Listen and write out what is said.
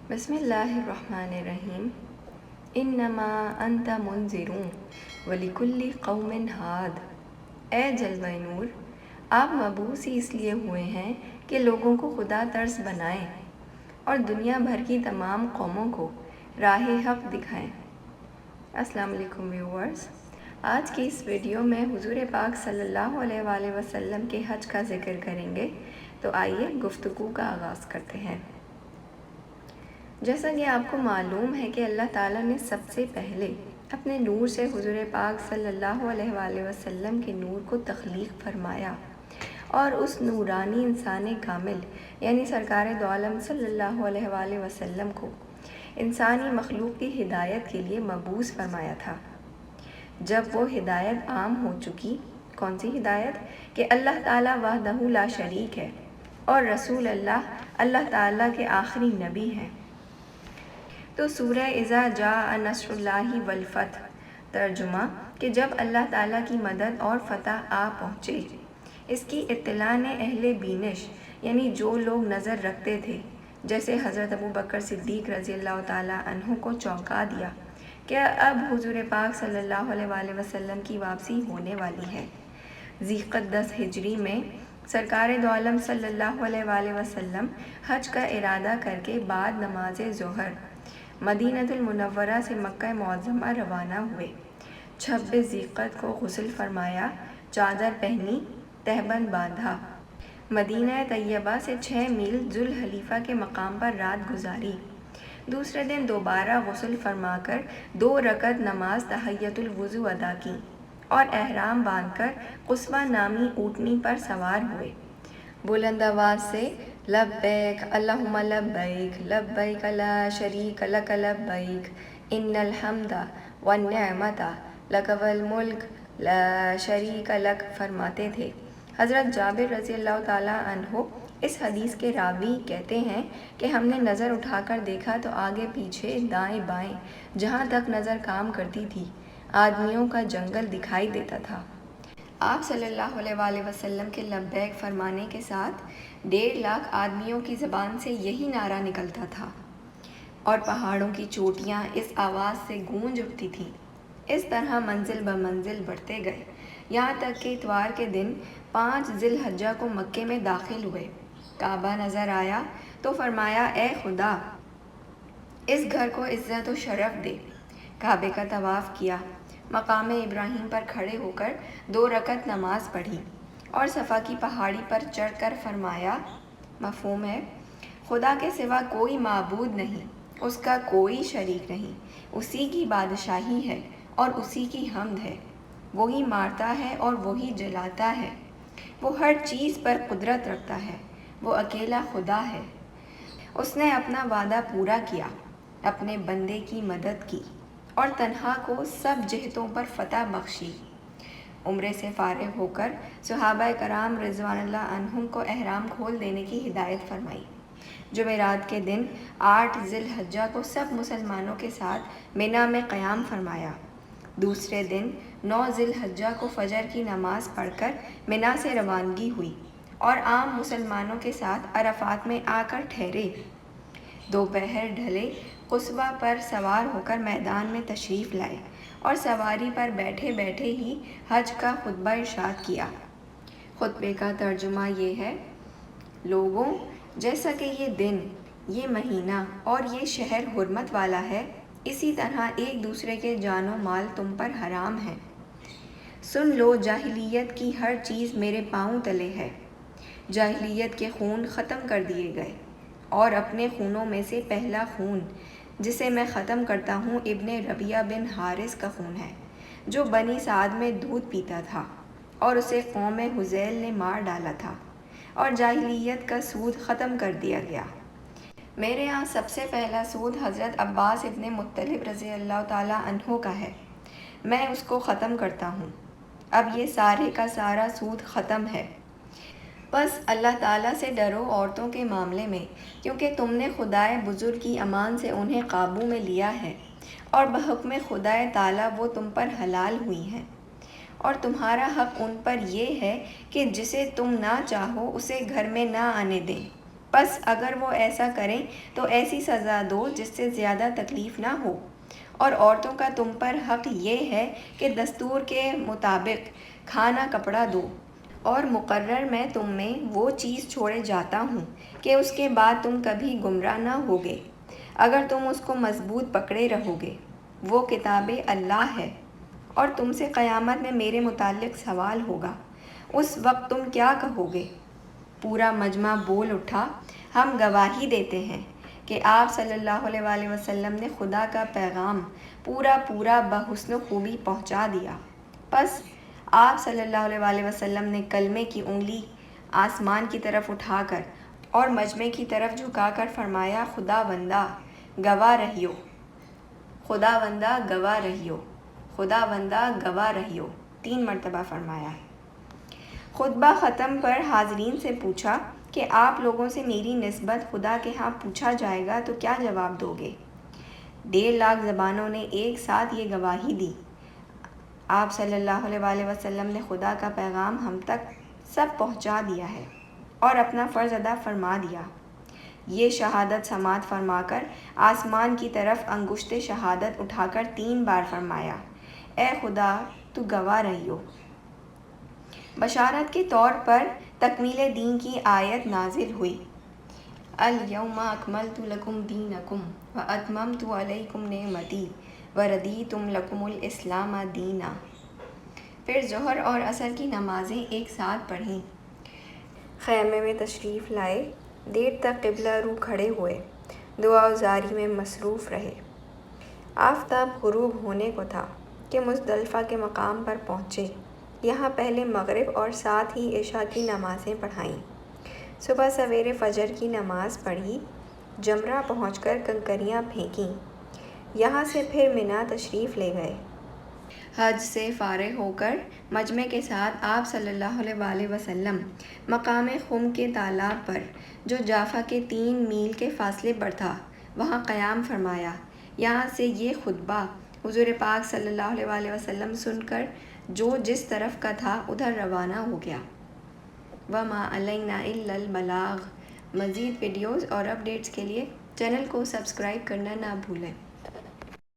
بسم اللہ الرحمن الرحیم انما انت منذرون ولکل قوم ہاد۔ اے جلوہ نور، آپ مبعوث ہی اس لیے ہوئے ہیں کہ لوگوں کو خدا ترس بنائیں اور دنیا بھر کی تمام قوموں کو راہ حق دکھائیں۔ السلام علیکم ویورز، آج کی اس ویڈیو میں حضور پاک صلی اللہ علیہ وآلہ وسلم کے حج کا ذکر کریں گے، تو آئیے گفتگو کا آغاز کرتے ہیں۔ جیسا کہ آپ کو معلوم ہے کہ اللہ تعالیٰ نے سب سے پہلے اپنے نور سے حضور پاک صلی اللہ علیہ وآلہ وسلم کے نور کو تخلیق فرمایا اور اس نورانی انسان کامل یعنی سرکار دو عالم صلی اللہ علیہ وآلہ وسلم کو انسانی مخلوق کی ہدایت کے لیے مبعوث فرمایا تھا۔ جب وہ ہدایت عام ہو چکی، کون سی ہدایت؟ کہ اللہ تعالیٰ وحدہ لا شریک ہے اور رسول اللہ تعالیٰ کے آخری نبی ہیں، تو سورہ اذا جاء نصر اللہ والفتح، ترجمہ کہ جب اللہ تعالیٰ کی مدد اور فتح آ پہنچے، اس کی اطلاع نے اہل بینش یعنی جو لوگ نظر رکھتے تھے جیسے حضرت ابو بکر صدیق رضی اللہ تعالیٰ عنہ کو چونکا دیا کہ اب حضور پاک صلی اللہ علیہ وآلہ وسلم کی واپسی ہونے والی ہے۔ ذی القعدہ 10 ہجری میں سرکار دو عالم صلی اللہ علیہ وآلہ وسلم حج کا ارادہ کر کے بعد نماز ظہر مدینہ المنورہ سے مکہ معظمہ روانہ ہوئے۔ 26 ذی القعدہ کو غسل فرمایا، چادر پہنی، تہبند باندھا، مدینہ طیبہ سے 6 میل ذوالحلیفہ کے مقام پر رات گزاری۔ دوسرے دن دوبارہ غسل فرما کر 2 رکعت نماز تحیۃ الوضو ادا کی اور احرام باندھ کر قصوہ نامی اونٹنی پر سوار ہوئے۔ بلند آواز سے لبیک اللہم لبیک لبیک لا شریک لک لبیک ان الحمد والنعمت لک والملک لا شریک لک فرماتے تھے۔ حضرت جابر رضی اللہ تعالیٰ عنہ اس حدیث کے راوی کہتے ہیں کہ ہم نے نظر اٹھا کر دیکھا تو آگے پیچھے دائیں بائیں جہاں تک نظر کام کرتی تھی آدمیوں کا جنگل دکھائی دیتا تھا۔ آپ صلی اللہ علیہ وآلہ وسلم کے لبیک فرمانے کے ساتھ 1.5 لاکھ آدمیوں کی زبان سے یہی نعرہ نکلتا تھا اور پہاڑوں کی چوٹیاں اس آواز سے گونج اٹھتی تھیں۔ اس طرح منزل بمنزل بڑھتے گئے، یہاں تک کہ اتوار کے دن 5 ذی الحجہ کو مکے میں داخل ہوئے۔ کعبہ نظر آیا تو فرمایا اے خدا، اس گھر کو عزت و شرف دے۔ کعبے کا طواف کیا، مقام ابراہیم پر کھڑے ہو کر 2 رکعت نماز پڑھی اور صفا کی پہاڑی پر چڑھ کر فرمایا، مفہوم ہے، خدا کے سوا کوئی معبود نہیں، اس کا کوئی شریک نہیں، اسی کی بادشاہی ہے اور اسی کی حمد ہے، وہی مارتا ہے اور وہی جلاتا ہے، وہ ہر چیز پر قدرت رکھتا ہے، وہ اکیلا خدا ہے۔ اس نے اپنا وعدہ پورا کیا، اپنے بندے کی مدد کی اور تنہا کو سب جہتوں پر فتح بخشی۔ عمرے سے فارغ ہو کر صحابہ کرام رضوان اللہ عنہم کو احرام کھول دینے کی ہدایت فرمائی۔ جمعرات کے دن 8 ذی الحجہ کو سب مسلمانوں کے ساتھ منی میں قیام فرمایا۔ دوسرے دن 9 ذی الحجہ کو فجر کی نماز پڑھ کر منی سے روانگی ہوئی اور عام مسلمانوں کے ساتھ عرفات میں آ کر ٹھہرے۔ دوپہر ڈھلے قصبہ پر سوار ہو کر میدان میں تشریف لائے اور سواری پر بیٹھے بیٹھے ہی حج کا خطبہ ارشاد کیا۔ خطبے کا ترجمہ یہ ہے، لوگوں، جیسا کہ یہ دن، یہ مہینہ اور یہ شہر حرمت والا ہے، اسی طرح ایک دوسرے کے جان و مال تم پر حرام ہیں۔ سن لو، جاہلیت کی ہر چیز میرے پاؤں تلے ہے۔ جاہلیت کے خون ختم کر دیے گئے اور اپنے خونوں میں سے پہلا خون جسے میں ختم کرتا ہوں ابن ربیعہ بن حارث کا خون ہے، جو بنی سعد میں دودھ پیتا تھا اور اسے قوم حذیل نے مار ڈالا تھا، اور جاہلیت کا سود ختم کر دیا گیا۔ میرے ہاں سب سے پہلا سود حضرت عباس ابن مطلب رضی اللہ تعالیٰ عنہ کا ہے، میں اس کو ختم کرتا ہوں، اب یہ سارے کا سارا سود ختم ہے۔ بس اللہ تعالیٰ سے ڈرو عورتوں کے معاملے میں، کیونکہ تم نے خدائے بزرگ کی امان سے انہیں قابو میں لیا ہے اور بحکم خدائے تعالیٰ وہ تم پر حلال ہوئی ہیں، اور تمہارا حق ان پر یہ ہے کہ جسے تم نہ چاہو اسے گھر میں نہ آنے دیں، بس اگر وہ ایسا کریں تو ایسی سزا دو جس سے زیادہ تکلیف نہ ہو، اور عورتوں کا تم پر حق یہ ہے کہ دستور کے مطابق کھانا کپڑا دو، اور مقرر میں تم میں وہ چیز چھوڑے جاتا ہوں کہ اس کے بعد تم کبھی گمراہ نہ ہوگے اگر تم اس کو مضبوط پکڑے رہو گے۔ وہ کتاب اللہ ہے، اور تم سے قیامت میں میرے متعلق سوال ہوگا، اس وقت تم کیا کہو گے؟ پورا مجمع بول اٹھا، ہم گواہی دیتے ہیں کہ آپ صلی اللہ علیہ وآلہ وسلم نے خدا کا پیغام پورا بحسن خوبی پہنچا دیا۔ پس آپ صلی اللہ علیہ وآلہ وسلم نے کلمے کی انگلی آسمان کی طرف اٹھا کر اور مجمع کی طرف جھکا کر فرمایا، خدا بندہ گواہ رہیو، خدا بندہ گواہ رہیو، خدا بندہ گواہ رہیو، 3 مرتبہ فرمایا۔ خطبہ ختم پر حاضرین سے پوچھا کہ آپ لوگوں سے میری نسبت خدا کے ہاں پوچھا جائے گا تو کیا جواب دو گے؟ 1.5 لاکھ زبانوں نے ایک ساتھ یہ گواہی دی، آپ صلی اللہ علیہ وآلہ وسلم نے خدا کا پیغام ہم تک سب پہنچا دیا ہے اور اپنا فرض ادا فرما دیا۔ یہ شہادت سماعت فرما کر آسمان کی طرف انگشت شہادت اٹھا کر 3 بار فرمایا، اے خدا تو گواہ رہیو۔ بشارت کے طور پر تکمیل دین کی آیت نازل ہوئی، الیوم اکملت لکم دینکم واتممت علیکم نعمتی وردیت لکم الاسلام دینا۔ پھر ظہر اور عصر کی نمازیں ایک ساتھ پڑھیں، خیمے میں تشریف لائے، دیر تک قبلہ رو کھڑے ہوئے، دعا و زاری میں مصروف رہے۔ آفتاب غروب ہونے کو تھا کہ مزدلفہ کے مقام پر پہنچے۔ یہاں پہلے مغرب اور ساتھ ہی عشاء کی نمازیں پڑھائیں۔ صبح سویرے فجر کی نماز پڑھی، جمرہ پہنچ کر کنکریاں پھینکیں۔ یہاں سے پھر منا تشریف لے گئے۔ حج سے فارغ ہو کر مجمع کے ساتھ آپ صلی اللہ علیہ وآلہ وسلم مقام خم کے تالاب پر، جو جافا کے 3 میل کے فاصلے پر تھا، وہاں قیام فرمایا۔ یہاں سے یہ خطبہ حضور پاک صلی اللہ علیہ وآلہ وسلم سن کر جو جس طرف کا تھا ادھر روانہ ہو گیا۔ وَمَا عَلَيْنَا إِلَّا الْبَلَاغُ۔ مزید ویڈیوز اور اپڈیٹس کے لیے چینل کو سبسکرائب کرنا نہ بھولیں۔